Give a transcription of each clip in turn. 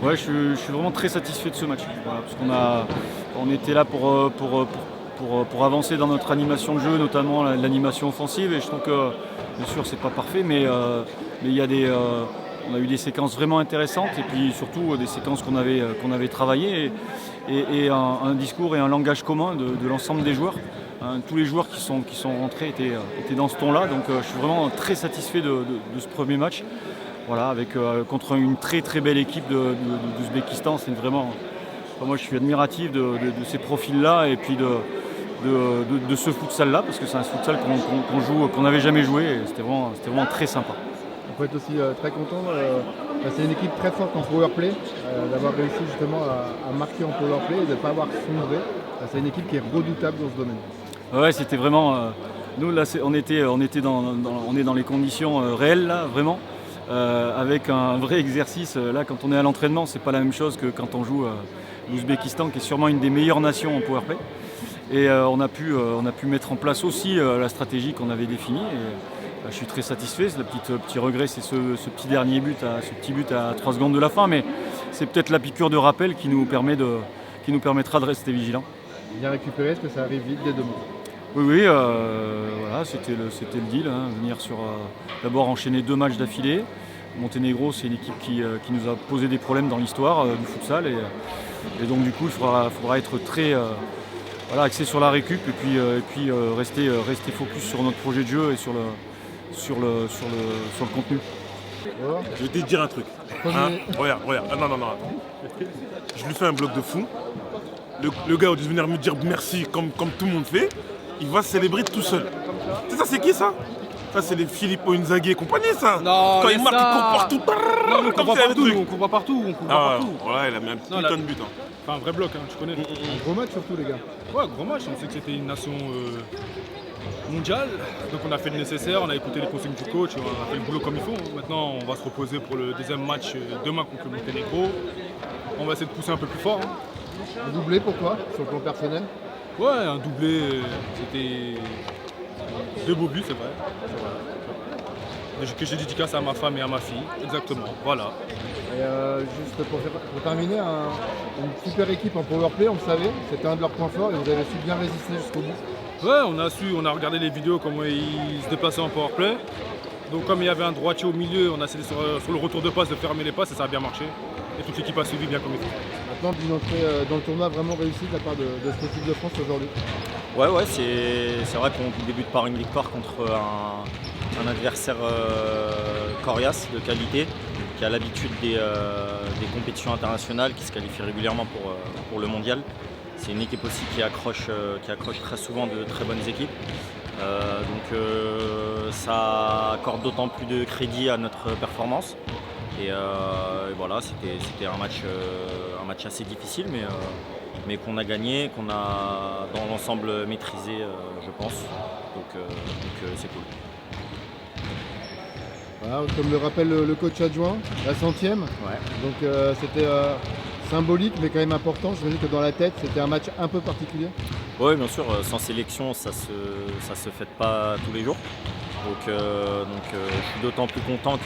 Ouais, je suis vraiment très satisfait de ce match. Voilà, parce on était là pour avancer dans notre animation de jeu, notamment l'animation offensive. Et je trouve que, bien sûr, c'est pas parfait, mais il y a on a eu des séquences vraiment intéressantes et puis surtout des séquences qu'on avait travaillées et un discours et un langage commun de l'ensemble des joueurs. Hein, tous les joueurs qui sont rentrés étaient dans ce ton-là. Donc je suis vraiment très satisfait de ce premier match. Voilà, contre une très très belle équipe d'Ouzbékistan. C'est vraiment, enfin, moi je suis admiratif de ces profils-là et puis de ce futsal-là, parce que c'est un futsal qu'on joue, qu'on n'avait jamais joué et c'était vraiment très sympa. On peut être aussi très content. C'est une équipe très forte en powerplay, d'avoir réussi justement à marquer en powerplay et de ne pas avoir sombré. C'est une équipe qui est redoutable dans ce domaine. Ouais, c'était vraiment. Nous là, on est dans les conditions réelles là, vraiment. Avec un vrai exercice. Là, quand on est à l'entraînement, c'est pas la même chose que quand on joue l'Ouzbékistan, qui est sûrement une des meilleures nations en powerplay. Et on a pu mettre en place aussi la stratégie qu'on avait définie. Et, je suis très satisfait. Le petit regret, c'est ce petit but à 3 secondes de la fin. Mais c'est peut-être la piqûre de rappel qui nous permettra de rester vigilants. Bien récupéré, est-ce que ça arrive vite dès demain? Oui, voilà, c'était le deal, hein, venir d'abord enchaîner 2 matchs d'affilée. Monténégro, c'est une équipe qui nous a posé des problèmes dans l'histoire du futsal et donc du coup il faudra être très axé sur la récup et puis rester focus sur notre projet de jeu et sur le contenu. Je vais te dire un truc. Hein, regarde. Ah, non, attends. Je lui fais un bloc de fou. Le gars, au lieu de venir me dire merci comme tout le monde fait, il va célébrer tout seul. Tu sais, ça, c'est qui ça? Ça, c'est les Filippo Inzaghi et compagnie, ça. Non, quand il marque, il court partout. Non, on court partout, on court partout. Ouais, il a mis un putain de but. Hein. Enfin, un vrai bloc, hein, tu connais. Un gros match surtout, les gars. Ouais, gros match. On sait que c'était une nation mondiale. Donc on a fait le nécessaire, on a écouté les consignes du coach, on a fait le boulot comme il faut. Maintenant, on va se reposer pour le deuxième match demain contre le Monténégro. On va essayer de pousser un peu plus fort. Hein. Un doublé pour toi, sur le plan personnel? Ouais, un doublé, c'était 2 beaux buts, c'est vrai. Que j'ai dédicace à ma femme et à ma fille, exactement, voilà. Et juste pour terminer, une super équipe en powerplay, on le savait, c'était un de leurs points forts et vous avez su bien résister jusqu'au bout. Ouais, on a regardé les vidéos, comment ils se déplaçaient en powerplay. Donc comme il y avait un droitier au milieu, on a essayé sur le retour de passe de fermer les passes et ça a bien marché. Et toute l'équipe a suivi bien comme il faut. Maintenant, une entrée dans le tournoi vraiment réussie de la part de cette équipe de France aujourd'hui. Ouais, c'est vrai qu'on débute par une victoire contre un adversaire coriace de qualité, qui a l'habitude des compétitions internationales, qui se qualifie régulièrement pour le mondial. C'est une équipe aussi qui accroche très souvent de très bonnes équipes. Donc ça accorde d'autant plus de crédit à notre performance. Et voilà, c'était un match assez difficile, mais qu'on a gagné, qu'on a dans l'ensemble maîtrisé, je pense. Donc c'est cool. Voilà, comme le rappelle le coach adjoint, la 100e. Ouais. Donc c'était symbolique mais quand même important. Je me dis que dans la tête, c'était un match un peu particulier. Oui, bien sûr, sans sélection, ça se fête pas tous les jours. Donc je suis d'autant plus content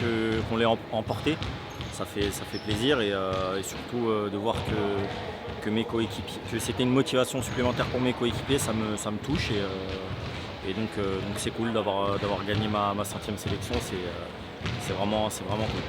qu'on l'ait emporté. Ça fait plaisir et surtout de voir que mes coéquipiers, que c'était une motivation supplémentaire pour mes coéquipiers, ça me touche et donc c'est cool d'avoir gagné ma 100e sélection, c'est vraiment cool.